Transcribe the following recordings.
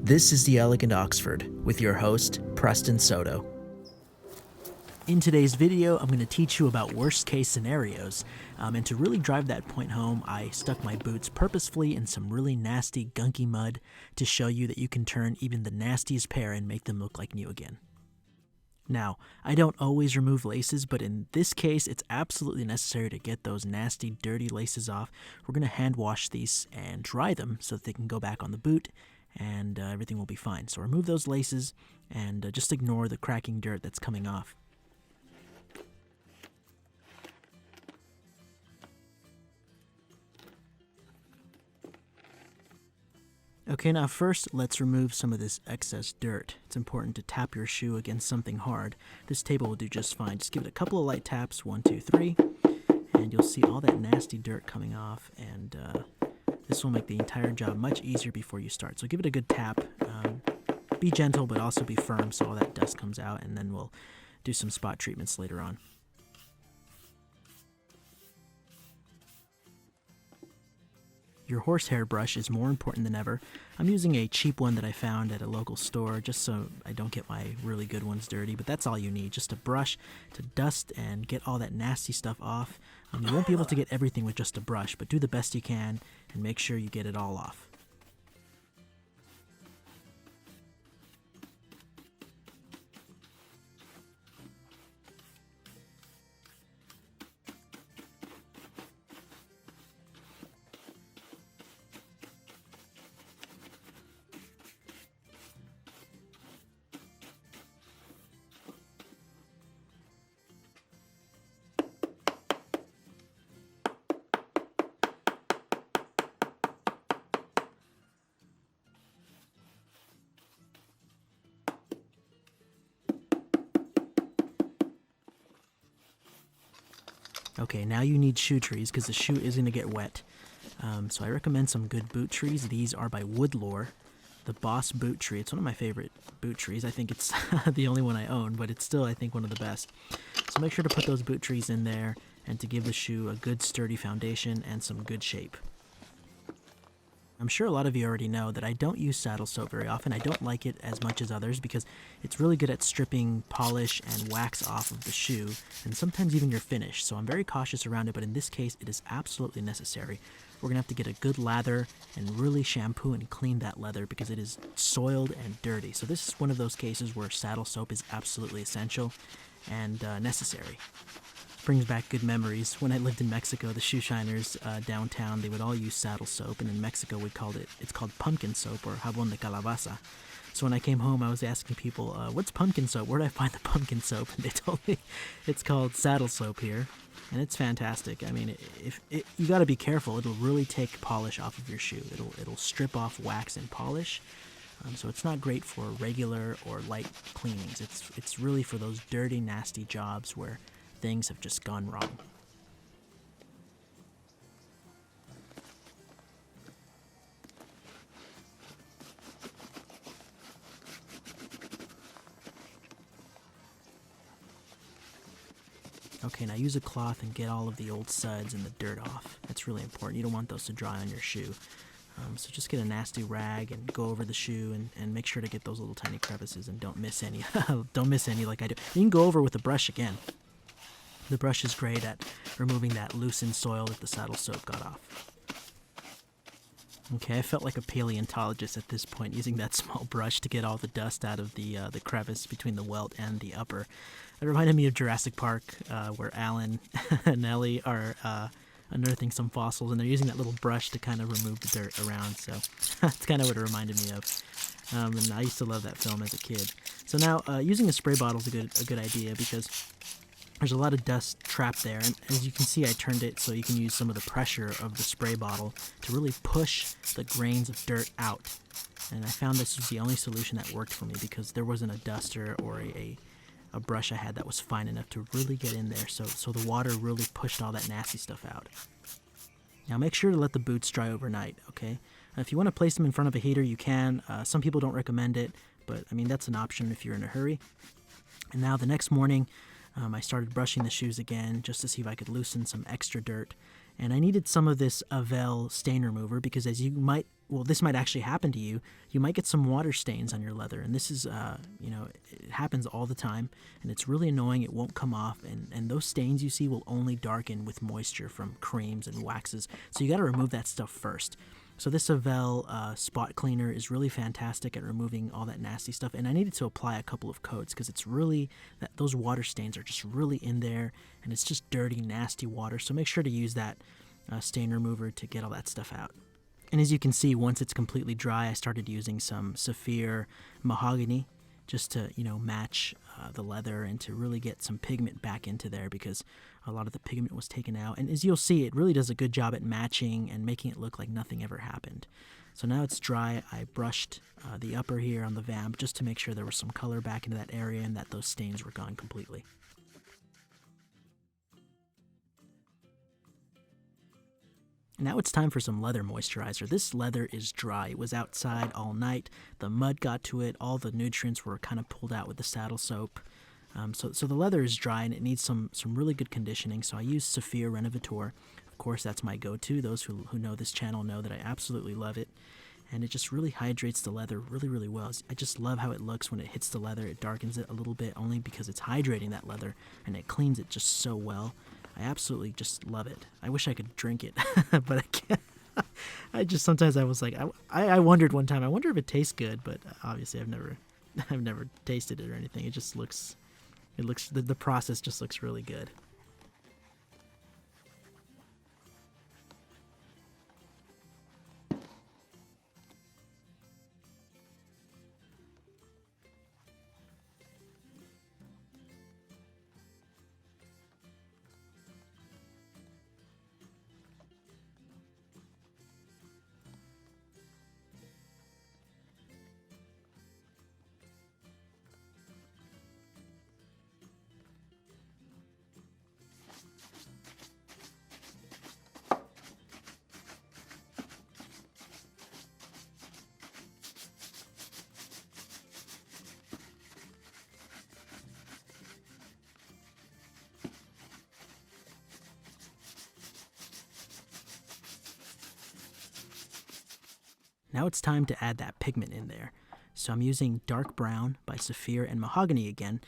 This is The Elegant Oxford with your host, Preston Soto. In today's video, I'm going to teach you about worst case scenarios, and to really drive that point home, I stuck my boots purposefully in some really nasty, gunky mud to show you that you can turn even the nastiest pair and make them look like new again. Now, I don't always remove laces, but in this case, it's absolutely necessary to get those nasty, dirty laces off. We're going to hand wash these and dry them so that they can go back on the boot, and everything will be fine. So remove those laces and just ignore the cracking dirt that's coming off. Okay, now first let's remove some of this excess dirt. It's important to tap your shoe against something hard. This table will do just fine. Just give it a couple of light taps, 1, 2, 3, and you'll see all that nasty dirt coming off, and this will make the entire job much easier before you start. So give it a good tap. Be gentle, but also be firm so all that dust comes out, and then we'll do some spot treatments later on. Your horsehair brush is more important than ever. I'm using a cheap one that I found at a local store just so I don't get my really good ones dirty, but that's all you need, just a brush to dust and get all that nasty stuff off. You won't be able to get everything with just a brush, but do the best you can and make sure you get it all off. Okay, now you need shoe trees because the shoe is going to get wet. So I recommend some good boot trees. These are by Woodlore, the Boss boot tree. It's one of my favorite boot trees. I think it's the only one I own, but it's still, I think, one of the best. So make sure to put those boot trees in there and to give the shoe a good sturdy foundation and some good shape. I'm sure a lot of you already know that I don't use saddle soap very often. I don't like it as much as others because it's really good at stripping polish and wax off of the shoe and sometimes even your finish. So I'm very cautious around it, but in this case it is absolutely necessary. We're going to have to get a good lather and really shampoo and clean that leather because it is soiled and dirty. So this is one of those cases where saddle soap is absolutely essential and necessary. Brings back good memories. When I lived in Mexico, the shoe shiners downtown, they would all use saddle soap, and in Mexico it's called pumpkin soap or jabón de calabaza. So when I came home, I was asking people, what's pumpkin soap? Where do I find the pumpkin soap? And they told me it's called saddle soap here, and it's fantastic. I mean, you got to be careful. It'll really take polish off of your shoe. It'll strip off wax and polish. So it's not great for regular or light cleanings. It's really for those dirty, nasty jobs where things have just gone wrong. Okay, now use a cloth and get all of the old suds and the dirt off. That's really important. You don't want those to dry on your shoe. So just get a nasty rag and go over the shoe and make sure to get those little tiny crevices and don't miss any. Don't miss any like I do. You can go over with the brush again. The brush is great at removing that loosened soil that the saddle soap got off. Okay, I felt like a paleontologist at this point, using that small brush to get all the dust out of the crevice between the welt and the upper. It reminded me of Jurassic Park, where Alan and Ellie are unearthing some fossils, and they're using that little brush to kind of remove the dirt around, so that's kind of what it reminded me of. And I used to love that film as a kid. So now, using a spray bottle is a good idea because there's a lot of dust trapped there, and as you can see, I turned it so you can use some of the pressure of the spray bottle to really push the grains of dirt out. And I found this was the only solution that worked for me because there wasn't a duster or a brush I had that was fine enough to really get in there, so the water really pushed all that nasty stuff out. Now make sure to let the boots dry overnight, okay? If you want to place them in front of a heater, you can. Some people don't recommend it, but I mean that's an option if you're in a hurry. And now the next morning, I started brushing the shoes again just to see if I could loosen some extra dirt And I needed some of this Apparel stain remover because this might actually happen to you. You might get some water stains on your leather, and this is, it happens all the time, and it's really annoying. It won't come off, and those stains you see will only darken with moisture from creams and waxes. So you got to remove that stuff first. So this Apparel spot cleaner is really fantastic at removing all that nasty stuff, and I needed to apply a couple of coats because it's really, those water stains are just really in there, and it's just dirty, nasty water. So make sure to use that stain remover to get all that stuff out. And as you can see, once it's completely dry, I started using some Saphir mahogany just to, match the leather and to really get some pigment back into there because a lot of the pigment was taken out. And as you'll see, it really does a good job at matching and making it look like nothing ever happened. So now it's dry. I brushed the upper here on the vamp just to make sure there was some color back into that area and that those stains were gone completely. Now it's time for some leather moisturizer. This leather is dry. It was outside all night. The mud got to it. All the nutrients were kind of pulled out with the saddle soap. So the leather is dry and it needs some really good conditioning. So I use Saphir Renovator. Of course, that's my go-to. Those who know this channel know that I absolutely love it. And it just really hydrates the leather really, really well. I just love how it looks when it hits the leather. It darkens it a little bit only because it's hydrating that leather and it cleans it just so well. I absolutely just love it. I wish I could drink it, but I can't. Sometimes I was like, I wondered one time, I wonder if it tastes good, but obviously I've never tasted it or anything. The process just looks really good. Now it's time to add that pigment in there. So I'm using Dark Brown by Saphir and Mahogany again.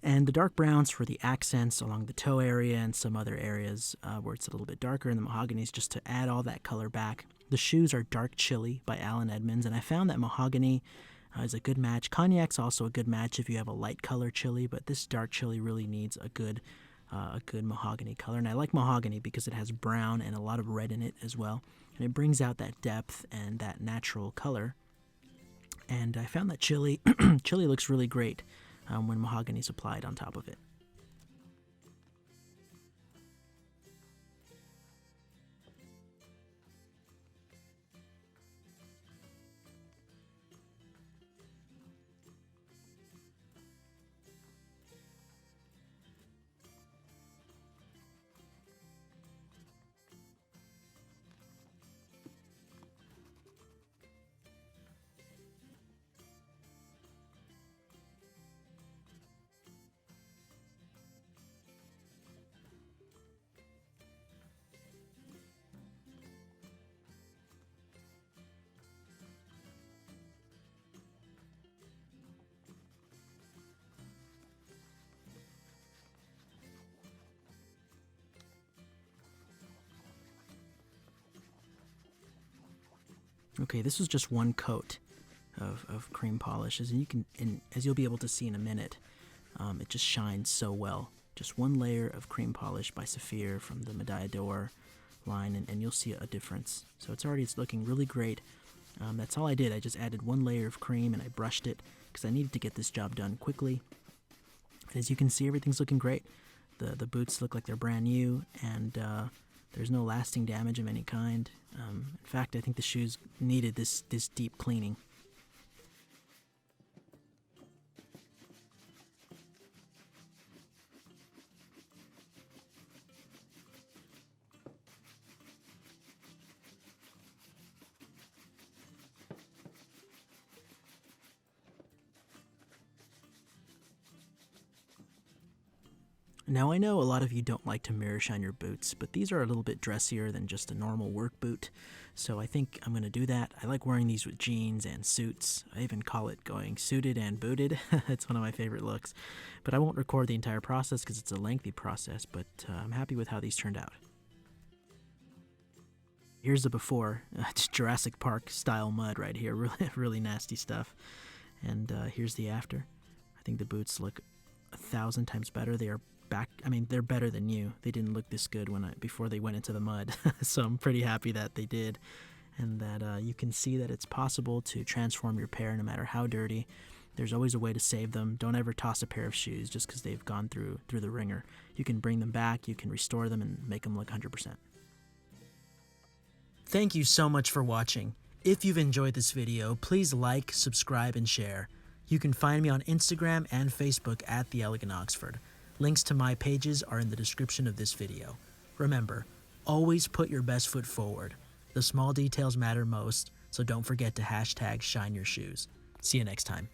And the dark brown's for the accents along the toe area and some other areas where it's a little bit darker, and the mahogany is just to add all that color back. The shoes are Dark Chili by Alan Edmonds, and I found that mahogany is a good match. Cognac's also a good match if you have a light color chili, but this dark chili really needs a good mahogany color. And I like mahogany because it has brown and a lot of red in it as well. And it brings out that depth and that natural color. And I found that chili looks really great when mahogany is applied on top of it. Okay, this was just one coat of cream polish, and as you'll be able to see in a minute, it just shines so well. Just one layer of cream polish by Saphir from the Medaille d'Or line, and you'll see a difference. So it's looking really great. That's all I did. I just added one layer of cream and I brushed it because I needed to get this job done quickly. And as you can see, everything's looking great. The boots look like they're brand new, and there's no lasting damage of any kind. In fact, I think the shoes needed this deep cleaning. Now I know a lot of you don't like to mirror shine your boots, but these are a little bit dressier than just a normal work boot, so I think I'm going to do that. I like wearing these with jeans and suits. I even call it going suited and booted. It's one of my favorite looks, but I won't record the entire process because it's a lengthy process, but I'm happy with how these turned out. Here's the before. It's Jurassic Park style mud right here, really nasty stuff. And here's the after. I think the boots look 1,000 times better. They are back. I mean, they're better than new. They didn't look this good before they went into the mud. So I'm pretty happy that they did, and that you can see that it's possible to transform your pair no matter how dirty. There's always a way to save them. Don't ever toss a pair of shoes just because they've gone through the ringer. You can bring them back, you can restore them, and make them look 100%. Thank you so much for watching. If you've enjoyed this video, please like, subscribe, and share. You can find me on Instagram and Facebook at The Elegant Oxford. Links to my pages are in the description of this video. Remember, always put your best foot forward. The small details matter most, so don't forget to #ShineYourShoes. See you next time.